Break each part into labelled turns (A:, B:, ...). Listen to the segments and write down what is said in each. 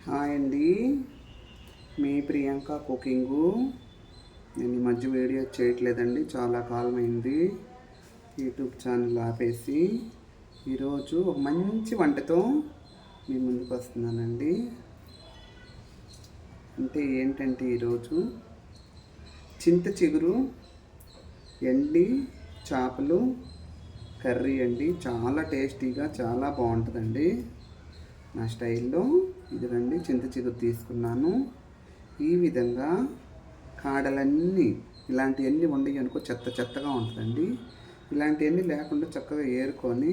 A: Hi అండి, మీ Priyanka cooking. నేను ఈ మధ్య వీడియో చేయట్లేదండి, చాలా కాలమైంది యూట్యూబ్ ఛానల్ ఆపేసి. ఈరోజు ఒక మంచి వంటతో మీ ముందుకు వస్తున్నానండి. అంటే ఏంటంటే ఈరోజు చింత చిగురు ఎండి చేపలు కర్రీ అండి. చాలా టేస్టీగా చాలా బాగుంటుందండి నా స్టైల్లో. ఇదిగండి చింత చిగురు తీసుకున్నాను. ఈ విధంగా కాడలన్నీ ఇలాంటివన్నీ వండి అనుకో చెత్త చెత్తగా ఉంటుందండి. ఇలాంటివన్నీ లేకుండా చక్కగా ఏరుకొని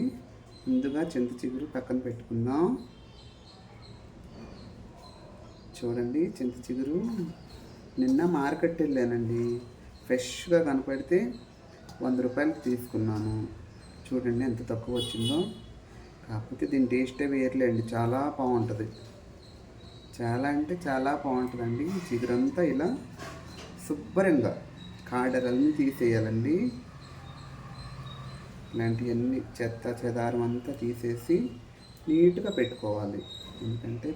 A: ముందుగా చింత చిగురు పక్కన పెట్టుకుందాం. చూడండి, చింత చిగురు నిన్న మార్కెట్ వెళ్ళానండి. ఫ్రెష్గా కనపడితే 100 రూపాయలకి తీసుకున్నాను. చూడండి ఎంత తక్కువ వచ్చిందో. కాకపోతే దీని టేస్టే వేర్లే అండి, చాలా బాగుంటుంది. చాలా అంటే చాలా బాగుంటుందండి. చిగురంతా ఇలా శుభ్రంగా కాడలన్నీ తీసేయాలండి. ఇలాంటివన్నీ చెత్త చెదారం అంతా తీసేసి నీట్గా పెట్టుకోవాలి. ఎందుకంటే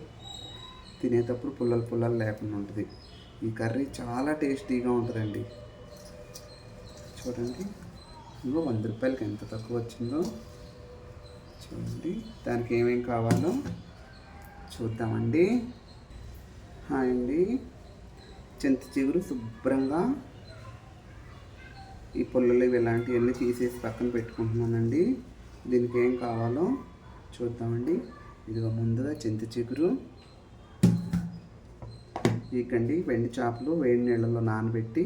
A: తినేటప్పుడు పుల్లలు పుల్లలు లేకుండా ఉంటుంది. ఈ కర్రీ చాలా టేస్టీగా ఉంటుందండి. చూడండి, ఇంకో 100 రూపాయలకి ఎంత తక్కువ వచ్చిందో చూడండి. దానికి ఏమేమి కావాలో చూద్దామండి. హాయ్ అండి, చింత చిగురు శుభ్రంగా ఈ పుల్లలు ఇలాంటివన్నీ తీసేసి పక్కన పెట్టుకుంటున్నానండి. దీనికి ఏం కావాలో చూద్దామండి. ఇదిగో ముందుగా చింత చిగురు, ఇకండి వెండి చేపలు వేడి నీళ్ళలో నానబెట్టి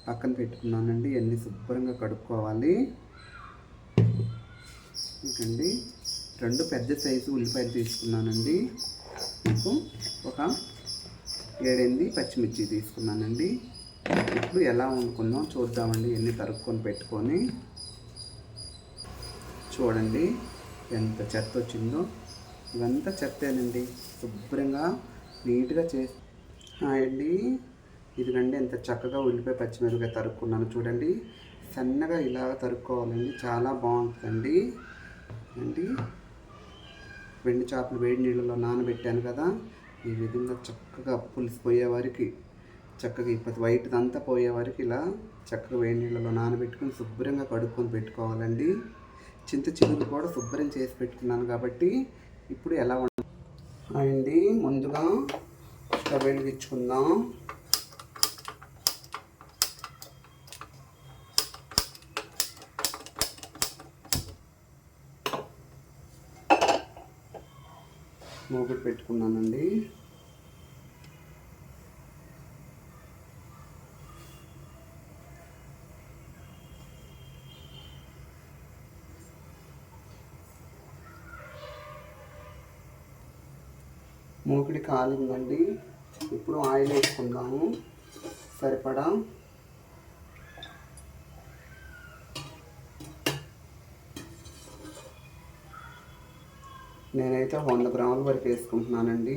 A: పక్కన పెట్టుకున్నానండి. ఇవన్నీ శుభ్రంగా కడుక్కోవాలి. ఇంకండి 2 పెద్ద సైజు ఉల్లిపాయలు తీసుకున్నానండి. మీకు ఒక 7-8 పచ్చిమిర్చి తీసుకున్నానండి. ఇప్పుడు ఎలా వండుకుందాం చూద్దామండి. ఎన్ని తరుక్కొని పెట్టుకొని చూడండి ఎంత చెత్త వచ్చిందో. ఇదంతా చెత్తేనండి. శుభ్రంగా నీట్గా చేసి అండి. ఇదిగండి ఎంత చక్కగా ఉల్లిపాయ పచ్చిమిరపకాయ తరుక్కున్నాను. చూడండి సన్నగా ఇలా తరుక్కోవాలండి, చాలా బాగుంటుందండి. అండి వెండి చేపలు వేడి నీళ్ళలో నానబెట్టాను కదా, ఈ విధంగా చక్కగా పులుసు పోయే వరకు చక్కగా ఇప్పుడు వైట్ అంతా పోయే వరకు ఇలా చక్కగా వేడి నీళ్ళలో నానబెట్టుకుని శుభ్రంగా కడుక్కొని పెట్టుకోవాలండి. చింత చిగురు కూడా శుభ్రం చేసి పెట్టుకున్నాను కాబట్టి ఇప్పుడు ఎలా అండి. ముందుగా స్టవ్ వెలిగించుకుందాం. మూగుడు పెట్టుకున్నానండి. మూకుడి కాలిందండి. ఇప్పుడు ఆయిల్ వేసుకుందాము సరిపడా. నేనైతే 100 గ్రాముల వరకు వేసుకుంటున్నానండి.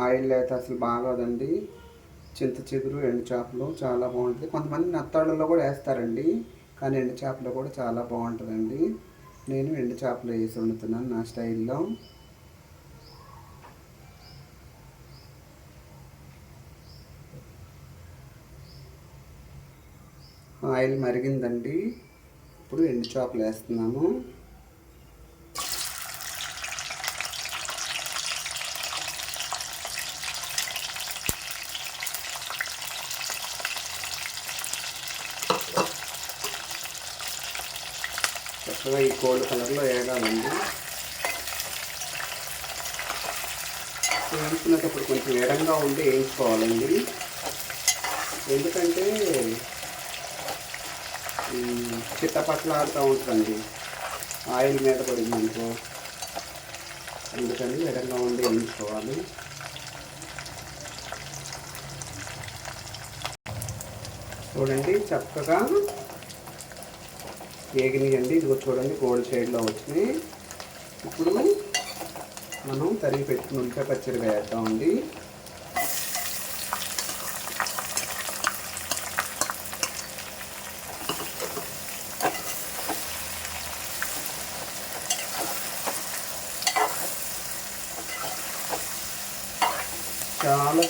A: ఆయిల్ అయితే అసలు బాగోదండి. చింత చిగురు ఎండు చేపలు చాలా బాగుంటుంది. కొంతమంది నత్తాళ్ళలో కూడా వేస్తారండి, కానీ ఎండు చేపలు కూడా చాలా బాగుంటుందండి. నేను ఎండు చేపలు వేసి వండుతున్నాను నా స్టైల్లో. ఆయిల్ మరిగిందండి. ఇప్పుడు ఎండు చేపలు వేస్తున్నాను. చక్కగా ఈ గోల్డ్ కలర్లో వేయాలండి. వేయించుకునేటప్పుడు కొంచెం ఎడంగా ఉండి వేయించుకోవాలండి. ఎందుకంటే చిట్టపట్లాడుతూ ఉంటుందండి ఆయిల్ మీద పడింది అనుకో, అందుకని ఎడంగా ఉండి వేయించుకోవాలి. చూడండి చక్కగా వేగినాయండి. ఇదిగో చూడండి గోల్డ్ షేడ్లో వచ్చినాయి. ఇప్పుడు మనం తరిగి పెట్టుకుని ఉల్లిపాయ పచ్చడి వేద్దామండి.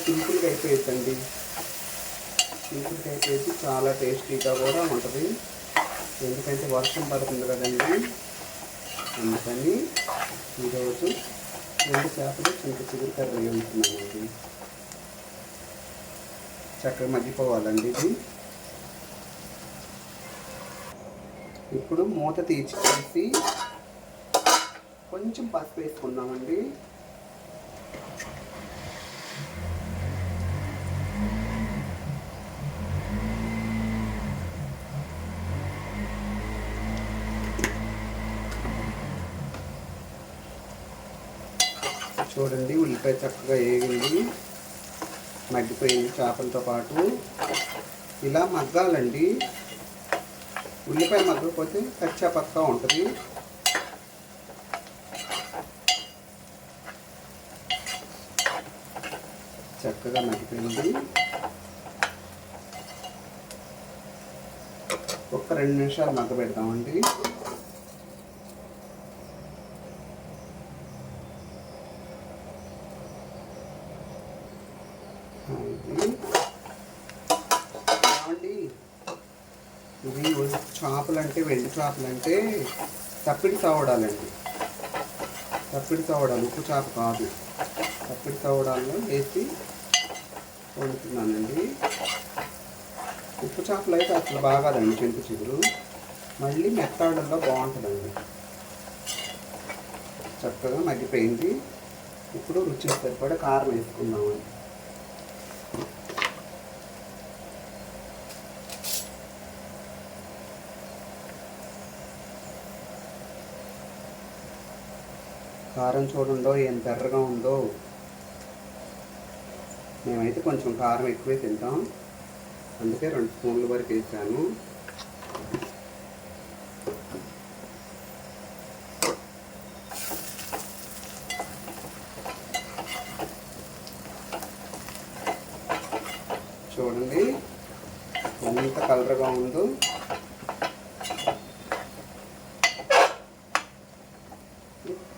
A: సింపుల్గా అయిపోయిందండి. సింపుల్గా అయిపోయింది, చాలా టేస్టీగా కూడా ఉంటుంది. ఎందుకంటే వర్షం పడుతుంది కదండి, అందుకని ఈరోజు 2 చేపలు చింత చిగురు కర్రీ ఉంటున్నానండి. చక్కగా మగ్గిపోవాలండి ఇది. ఇప్పుడు మూత తీసి కొంచెం పసుపు వేసుకున్నామండి. చూడండి, ఉల్లిపాయ చక్కగా వేగింది, మగ్గిపోయింది చేపలతో పాటు. ఇలా మగ్గాలండి, ఉల్లిపాయ మగ్గకపోతే కచ్చా పక్కా ఉంటుంది. చక్కగా మగ్గిపోయింది. ఒక్క 2 నిమిషాలు మగ్గబెడతామండి. ఇది చేపలు అంటే, వెండి చేపలు అంటే తప్పిడి తవ్వడాలండి. తప్పిడి తవ్వడాలు, ఉప్పు చేప కాదు. తప్పిడి తవ్వడాల్లో వేసి వండుతున్నానండి. ఉప్పు చేపలు అయితే అసలు బాగాదండి, చింత చిగురు. మళ్ళీ మెత్తాడల్లో బాగుంటుందండి. చక్కగా మగ్గిపోయింది. ఇప్పుడు రుచికి సరిపడా కారం వేసుకుందామండి. కారం చూడండో ఎంత ఎర్రగా ఉందో. మేమైతే కొంచెం కారం ఎక్కువే తింటాం, అందుకే 2 స్పూన్ల వరకు వేసాను. చూడండి ఎంత కలర్గా ఉందో.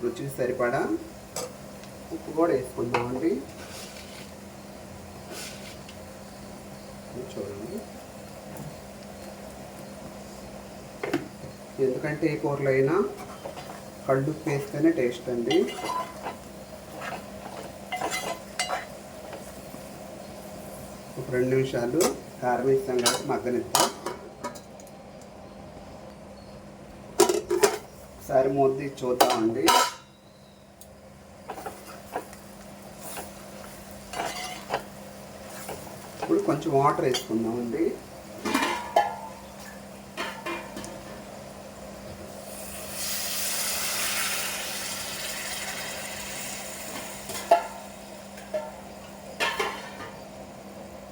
A: రుచికి సరిపడా ఉప్పు కూడా వేసుకుందామండి. చూడండి, ఎందుకంటే ఏ కూరలో అయినా కళ్ళుప్పు వేస్తేనే టేస్ట్ అండి. ఒక 2 నిమిషాలు కారం వేస్తాం కాబట్టి మగ్గనిద్దాం. ఒకసారి మూత తీసి చూద్దామండి. ఇప్పుడు కొంచెం వాటర్ వేసుకుందామండి.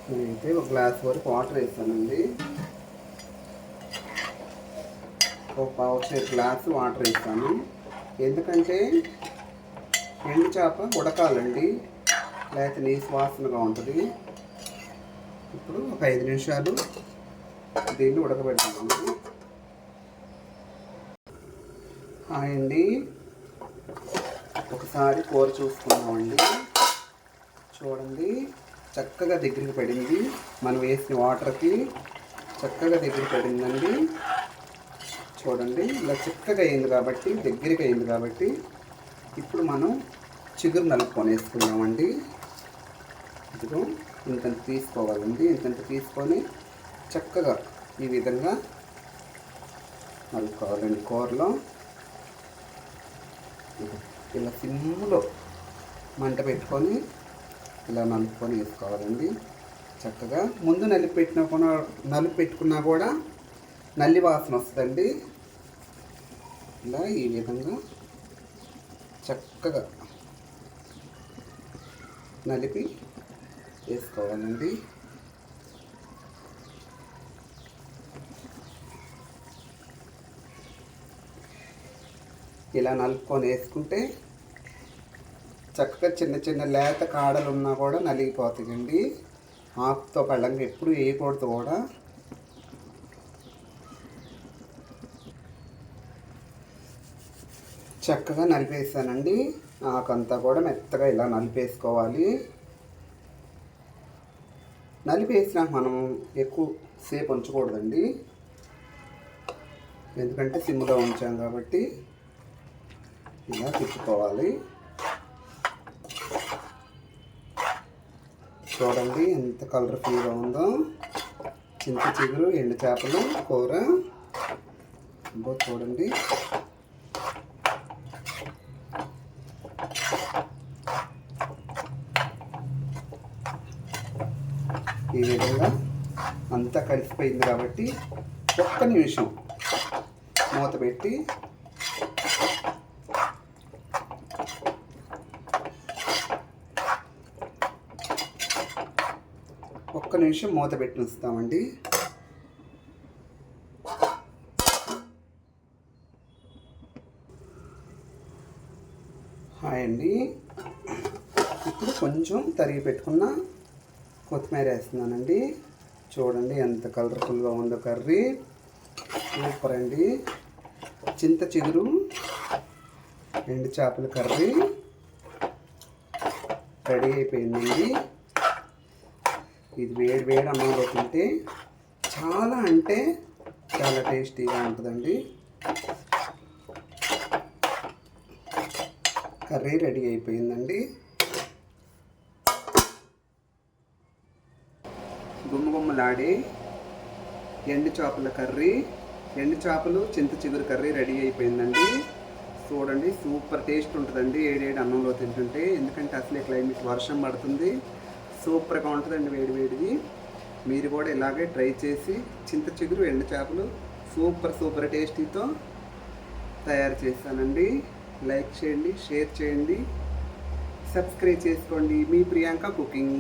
A: నేనైతే 1 గ్లాస్ వరకు వాటర్ వేస్తానండి. ఒక 1/2 గ్లాసు వాటర్ వేస్తాను. ఎందుకంటే ఎండు చేప ఉడకాలండి, లేకపోతే నీసు వాసనగా ఉంటుంది. ఇప్పుడు ఒక 5 నిమిషాలు దీన్ని ఉడకబెడతామండి. అండి, ఒకసారి కూర చూసుకున్నామండి. చూడండి, చక్కగా దగ్గరికి పడింది. మనం వేసిన వాటర్కి చక్కగా దగ్గరికి పడిందండి. చూడండి, ఇలా చిక్కగా అయింది కాబట్టి, దగ్గరికి అయింది కాబట్టి ఇప్పుడు మనం చిగురు నలుపుకొని వేసుకున్నామండి. ఇదిగో ఇంతంత తీసుకోవాలండి. ఇంతంత తీసుకొని చక్కగా ఈ విధంగా నలుపుకోవాలండి కూరలో. ఇలా సిమ్లో మంట పెట్టుకొని ఇలా నలుపుకొని వేసుకోవాలండి. చక్కగా ముందు నలుపు పెట్టుకున్నా కూడా నల్లి వాసన వస్తుందండి. ఇలా ఈ విధంగా చక్కగా నలిపి వేసుకోవాలండి. ఇలా నలుపుకొని వేసుకుంటే చక్కగా చిన్న చిన్న లేత కాడలు ఉన్నా కూడా నలిగిపోతాయండి. ఆకుతో పళ్ళంగా ఎప్పుడు వేయకూడదు కూడా. చక్కగా నలిపేసానండి. ఆకంతా కూడా మెత్తగా ఇలా నలిపేసుకోవాలి. నలిపేసినాక మనం ఎక్కువ సేపు ఉంచకూడదండి, ఎందుకంటే సిమ్లో ఉంచాం కాబట్టి. ఇలా తిప్పుకోవాలి. చూడండి ఎంత కలర్ఫుల్గా ఉందో చింత చిగురు ఎండు చేపలు కూర. చూడండి ఈ విధంగా అంతా కలిసిపోయింది కాబట్టి ఒక్క నిమిషం మూత పెట్టి మూత పెట్టి ఉంచుతామండి. హాయ్ అండి. ఇప్పుడు కొంచెం తరిగి పెట్టుకున్న కొత్తిమీర వేస్తున్నానండి. చూడండి ఎంత కలర్ఫుల్గా ఉందో కర్రీ. సూపర్ అండి. చింత చిగురు ఎండు చేపల కర్రీ రెడీ అయిపోయిందండి. ఇది వేడి వేడి అన్నంలో తింటే చాలా అంటే చాలా టేస్టీగా ఉంటుందండి. కర్రీ రెడీ అయిపోయిందండి. గుమ్మగుమ్మలాడే ఎండు చేపల కర్రీ, ఎండు చేపలు చింత చిగురు కర్రీ రెడీ అయిపోయిందండి. చూడండి సూపర్ టేస్ట్ ఉంటుందండి ఏడేడు అన్నంలో తింటుంటే, ఎందుకంటే అసలే క్లైమేట్ వర్షం పడుతుంది. సూపర్గా ఉంటుందండి వేడివేడిది. మీరు కూడా ఇలాగే ట్రై చేసి చింత చిగురు ఎండు చేపలు సూపర్ టేస్టీతో తయారు చేస్తానండి. లైక్ చేయండి, షేర్ చేయండి, సబ్స్క్రైబ్ చేసుకోండి. మీ ప్రియాంక కుకింగ్.